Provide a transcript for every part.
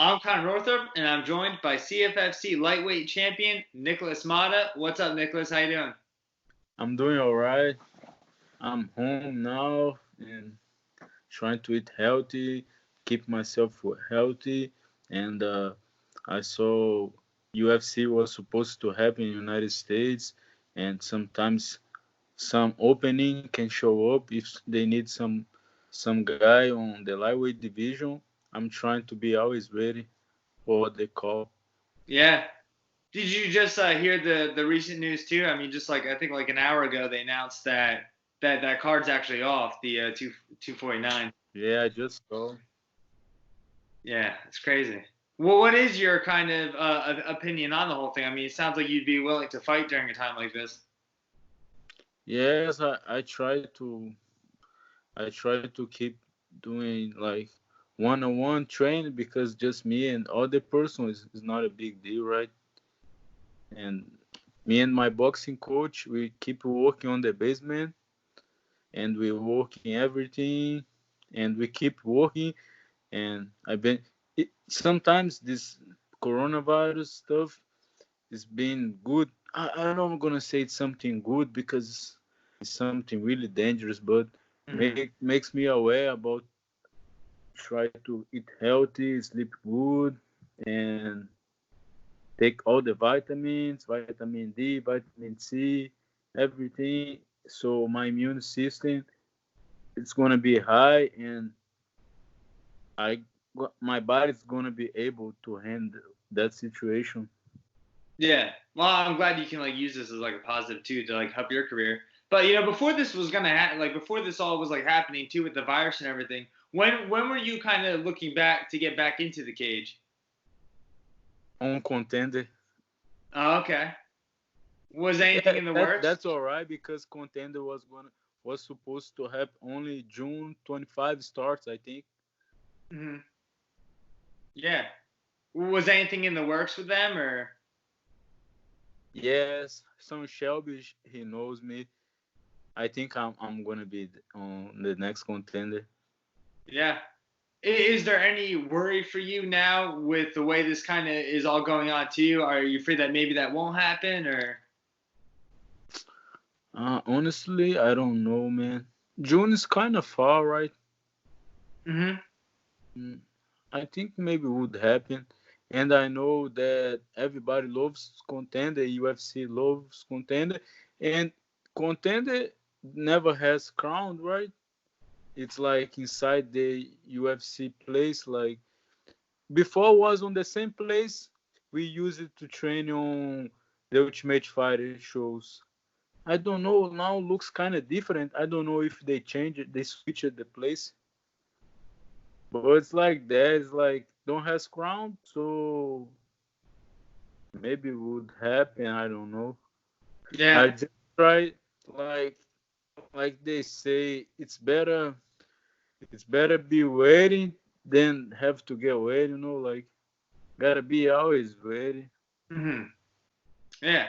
I'm Connor Northrup, and I'm joined by CFFC lightweight champion Nikolas Motta. What's up, Nicholas? How you doing? I'm doing all right. I'm home now and trying to eat healthy, keep myself healthy. And I saw UFC was supposed to happen in the United States, and sometimes some opening can show up if they need some guy on the lightweight division. I'm trying to be always ready for what they call. Yeah. Did you just hear the recent news too? I mean, just like I think like an hour ago, they announced that card's actually off the 249. Yeah, I just saw. Yeah, it's crazy. Well, what is your kind of opinion on the whole thing? I mean, it sounds like you'd be willing to fight during a time like this. Yes, I try to keep doing like one-on-one training because just me and other person is not a big deal, right? And me and my boxing coach, we keep working on the basement and we working everything and we keep working. And sometimes this coronavirus stuff is being good. I don't am gonna say it's something good because it's something really dangerous, but Hmm. makes me aware about try to eat healthy, sleep good, and take all the vitamins, vitamin D, vitamin C, everything. So my immune system it's gonna be high, and I my body's gonna be able to handle that situation. Yeah. Well, I'm glad you can like use this as like a positive too to like help your career. But before this was gonna happen, like before this all was like happening too with the virus and everything. When were you kind of looking back to get back into the cage? On contender, Oh, okay. Was anything yeah, in the works? that's all right because contender was supposed to have only June 25 starts, I think. Hmm. Yeah. Was anything in the works with them or? Yes, some Shelby he knows me. I think I'm gonna be on the next contender. Yeah. Is there any worry for you now with the way this kind of is all going on too? Are you afraid that maybe that won't happen or? Honestly, I don't know, man. June is kind of far, right? Hmm. Mm, I think maybe would happen. And I know that everybody loves contender, UFC loves contender, and contender never has crown, right? It's like inside the UFC place, like before was on the same place. We use it to train on the Ultimate Fighter shows. I don't know. Now looks kind of different. I don't know if they changed it, they switched the place, but it's like that. It's like don't has crown, so maybe it would happen. I don't know. Yeah. I just try like they say it's better be waiting than have to get wet. Like gotta be always ready. Hmm. Yeah.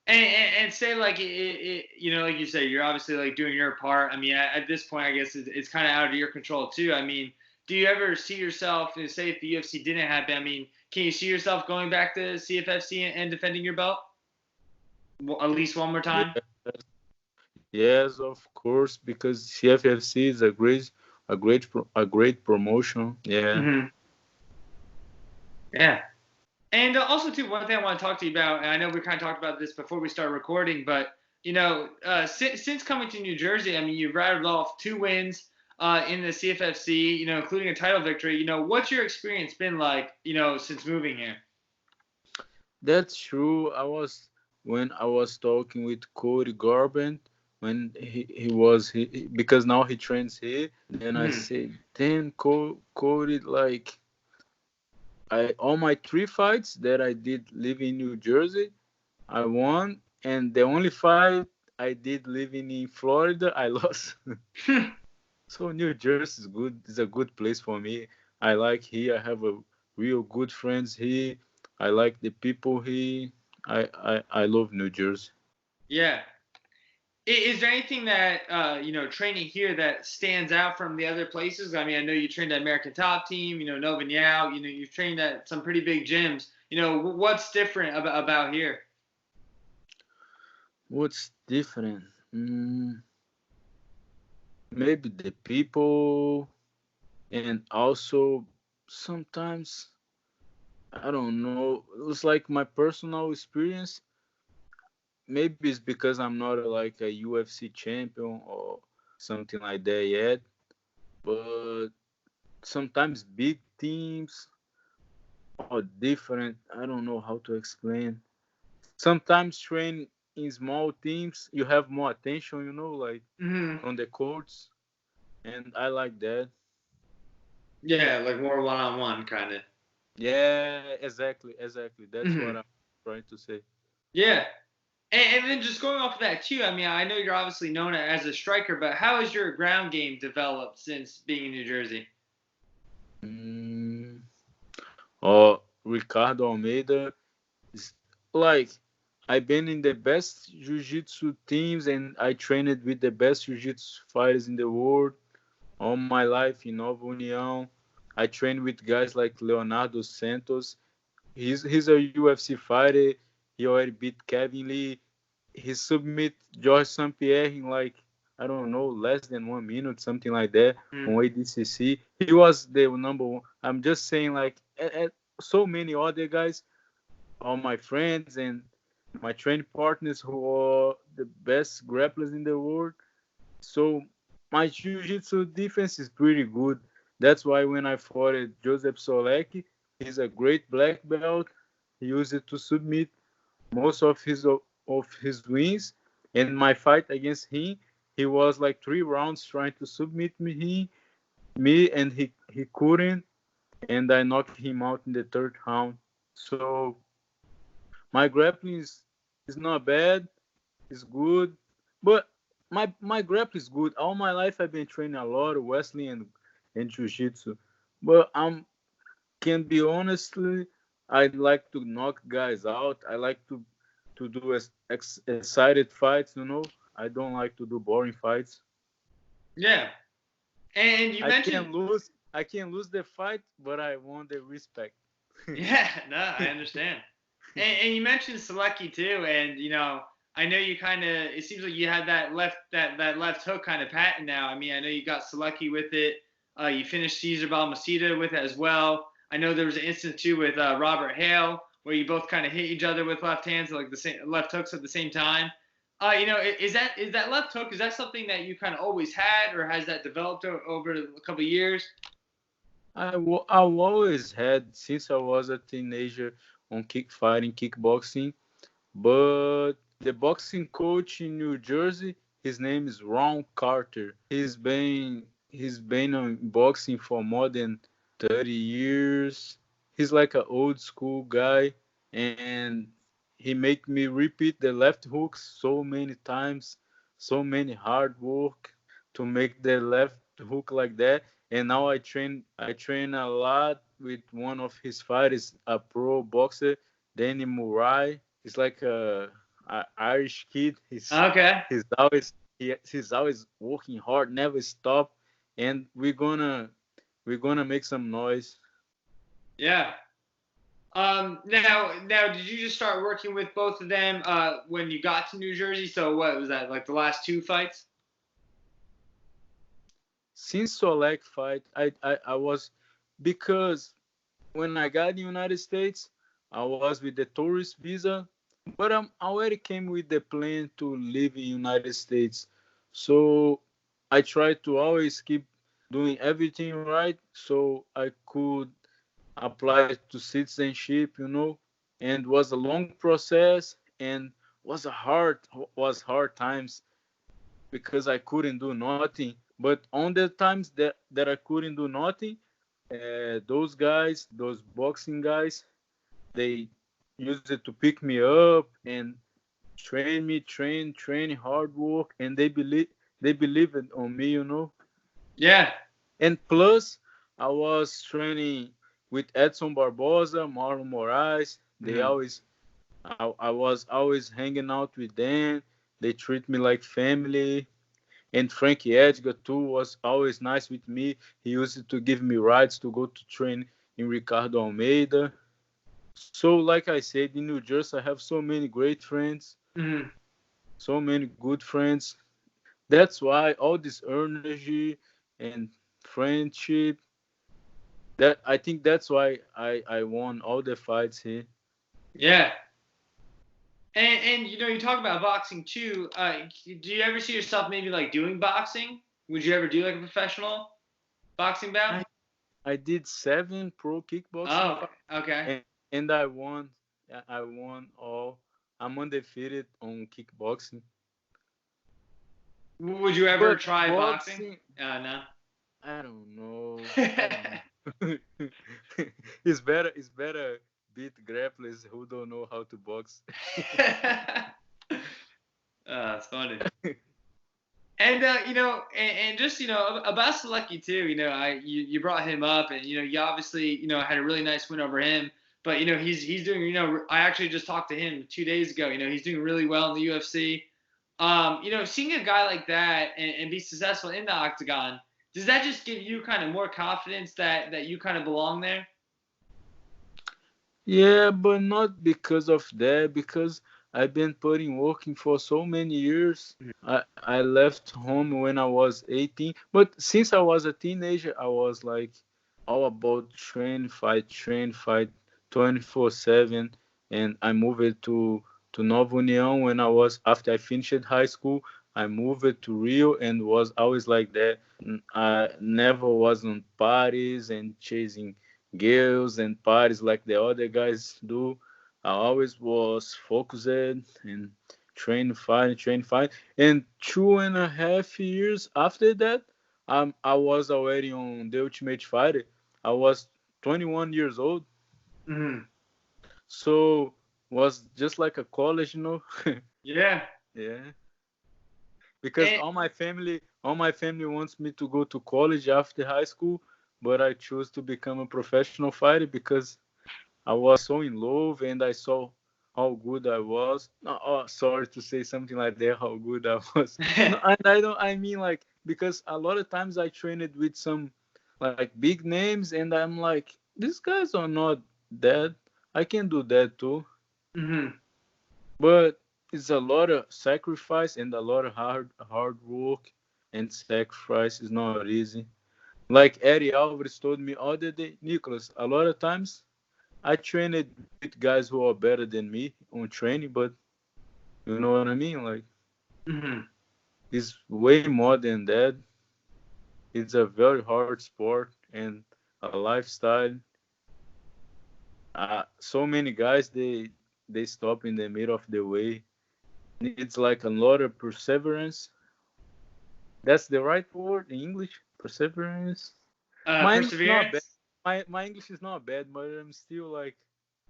And say like like you say, you're obviously like doing your part. I mean, at this point, I guess it's kind of out of your control too. I mean, do you ever see yourself, say if the UFC didn't happen? I mean, can you see yourself going back to CFFC and defending your belt at least one more Yeah. time? Yes, of course, because CFFC is a great promotion. Yeah. Hmm. Yeah. And also, too, one thing I want to talk to you about, and I know we kind of talked about this before we started recording, but since coming to New Jersey, I mean, you've rattled off 2 wins in the CFFC, including a title victory. What's your experience been like, since moving here? That's true. When I was talking with Cody Garbrandt when because now he trains here. Then I Hmm. said, "Damn, Cody, like I all my 3 fights that I did live in New Jersey, I won, and the only fight I did living in Florida, I lost." So New Jersey is good. It's a good place for me. I like here. I have a real good friends here. I like the people here. I love New Jersey. Yeah. Is there anything that training here that stands out from the other places? I mean, I know you trained at American Top Team, Nova Niao, you've trained at some pretty big gyms. What's different about here? What's different? Maybe the people, and also sometimes I don't know. It's like my personal experience. Maybe it's because I'm not like a UFC champion or something like that yet. But sometimes big teams are different. I don't know how to explain. Sometimes train in small teams, you have more attention, like Mm-hmm. on the courts, and I like that. Yeah, like more one-on-one kind of. Yeah, exactly. That's Mm-hmm. what I'm trying to say. Yeah. And then just going off of that too, I mean, I know you're obviously known as a striker, but how has your ground game developed since being in New Jersey? Mm, or Ricardo Almeida is like I've been in the best jiu-jitsu teams and I trained with the best jiu-jitsu fighters in the world all my life in Nova União. I trained with guys like Leonardo Santos. He's a UFC fighter. He already beat Kevin Lee. He submit George St. Pierre in like I don't know less than 1 minute, something like that on ADCC. He was the number one. I'm just saying like so many other guys, all my friends and my training partners who are the best grapplers in the world. So my jiu-jitsu defense is pretty good. That's why when I fought Joseph Solecki, he's a great black belt. He used it to submit most of his wins. And my fight against him, he was like 3 rounds trying to submit me, and he couldn't, and I knocked him out in the third round. So my grappling is not bad. It's good, but my grappling is good. All my life I've been training a lot of wrestling and jiu-jitsu, but can be honestly, I like to knock guys out. I like to do excited fights. I don't like to do boring fights. Yeah. And you I mentioned, can lose. I can lose the fight, but I want the respect. yeah, no, I understand. And you mentioned Selecki too, and I know you kind of. It seems like you had that left hook kind of patent now. I mean, I know you got Selecki with it. You finished Caesar Balmaceda with it as well. I know there was an instance too with Robert Hale where you both kind of hit each other with left hands, like the same left hooks at the same time. Is that left hook? Is that something that you kind of always had, or has that developed over a couple of years? I've always had since I was a teenager on kickboxing. But the boxing coach in New Jersey, his name is Ron Carter. He's been on boxing for more than 30 years. He's like an old school guy, and he make me repeat the left hooks so many times, so many hard work to make the left hook like that. And now I train a lot with one of his fighters, a pro boxer, Danny Murray. He's like a Irish kid. He's Okay. he's always he's always working hard, never stop, and we're gonna make some noise. Yeah. Now, did you just start working with both of them when you got to New Jersey? So what was that, like the last two fights? Since Solek fight, I was because when I got in the United States, I was with the tourist visa, but I already came with the plan to live in United States. So I tried to always keep doing everything right so I could apply to citizenship, and was a long process and was hard times because I couldn't do nothing. But on the times that I couldn't do nothing, those guys, those boxing guys, they used it to pick me up and train me, train hard work, and they believe it on me. Yeah. And plus, I was training with Edson Barboza, Marlon Moraes. They Mhm. always, I was always hanging out with them, They treat me like family. And Frankie Edgar too was always nice with me. He used to give me rides to go to train in Ricardo Almeida. So, like I said, in New Jersey, I have so many great friends, Mm-hmm. so many good friends. That's why all this energy and friendship. That I think that's why I won all the fights here. Yeah. And you talk about boxing too. Do you ever see yourself maybe like doing boxing? Would you ever do like a professional boxing bout? I I did 7 pro kickboxing Oh, fights, okay. and I won. I won all. I'm undefeated on kickboxing. Would you ever But try boxing? boxing, No. I don't know. I don't know. It's better beat grapplers who don't know how to box. It's funny. And and just about Selecki too. You brought him up, and you obviously had a really nice win over him. But he's doing. I actually just talked to him 2 days ago. He's doing really well in the UFC. Seeing a guy like that and be successful in the octagon, does that just give you kind of more confidence that you kind of belong there? Yeah, but not because of that, because I've been putting working for so many years. I left home when I was 18, but since I was a teenager, I was like all about train, fight 24/7, and I moved to Nova União when after I finished high school. I moved to Rio and was always like that. I never was on parties and chasing girls and parties like the other guys do. I always was focused and train, fight. And 2.5 years after that, I was already on the Ultimate Fighter. I was 21 years old, Mm-hmm. so was just like a college. Yeah. Yeah, because And all my family wants me to go to college after high school, but I chose to become a professional fighter because I was so in love and I saw how good I was. No, oh, sorry to say something like that, how good I was. No, and I don't. I mean, like, because a lot of times I trained with some like big names, and I'm like, these guys are not that. I can do that too, mm-hmm. but it's a lot of sacrifice and a lot of hard work, and sacrifice is not easy. Like Eddie Alvarez told me other day, Nicholas, a lot of times I trained with guys who are better than me on training, but you know what I mean? Like, Mm-hmm. it's way more than that. It's a very hard sport and a lifestyle. So many guys they stop in the middle of the way. It's like a lot of perseverance. That's the right word in English. Perseverance. My English is not bad. Perseverance. My English is not bad, but I'm still like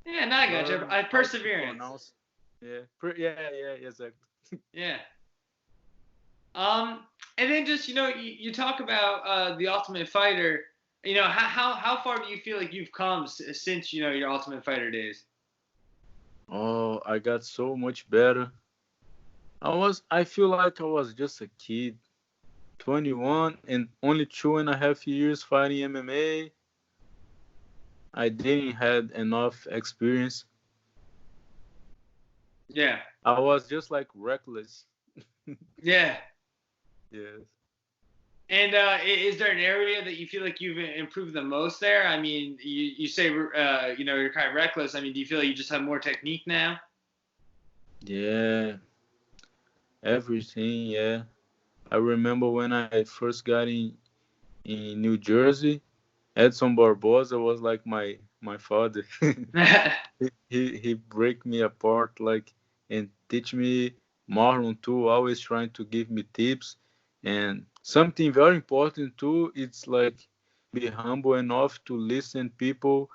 Yeah, no, I got you. learning how to Perseverance. pronounce. Yeah, yeah, exactly. Yeah. Um, and then just you talk about the Ultimate Fighter. How far do you feel like you've come since your Ultimate Fighter days? Oh, I got so much better. I feel like I was just a kid, 21, and only 2.5 years fighting MMA. I didn't had enough experience. Yeah. I was just like reckless. Yeah. Yes. And is there an area that you feel like you've improved the most there? I mean, you say you're kind of reckless. I mean, do you feel like you just have more technique now? Yeah, everything, yeah. I remember when I first got in New Jersey, Edson Barboza was like my father. He break me apart like and teach me. Marlon too, always trying to give me tips. And something very important too, it's like be humble enough to listen people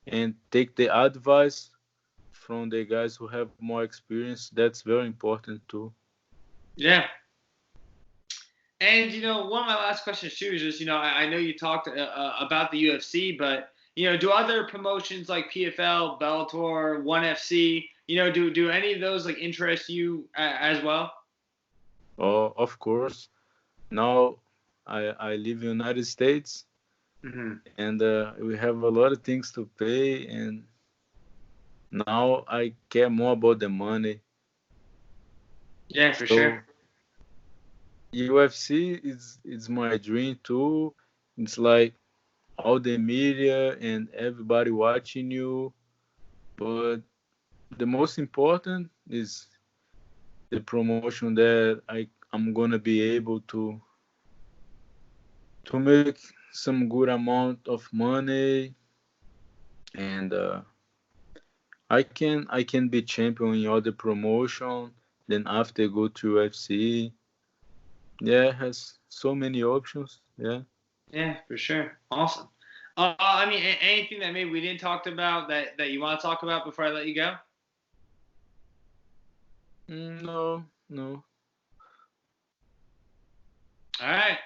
and take the advice from the guys who have more experience. That's very important too. Yeah. And one of my last questions too is just I know you talked about the UFC, but do other promotions like PFL, Bellator, ONE FC, do any of those like interest you as well? Oh, of course. Now I live in United States, Hmm. and we have a lot of things to pay, and now I care more about the money. Yeah, for sure. So UFC is my dream too. It's like all the media and everybody watching you, but the most important is the promotion that I'm gonna be able to make some good amount of money, and I can be champion in other promotion. Then after go to UFC. Yeah, it has so many options. Yeah. Yeah, for sure. Awesome. I mean, anything that maybe we didn't talk about that you want to talk about before I let you go? No, no. All right.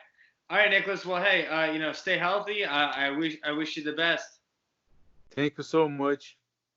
All right, Nicholas. Well, hey, stay healthy. I wish you the best. Thank you so much.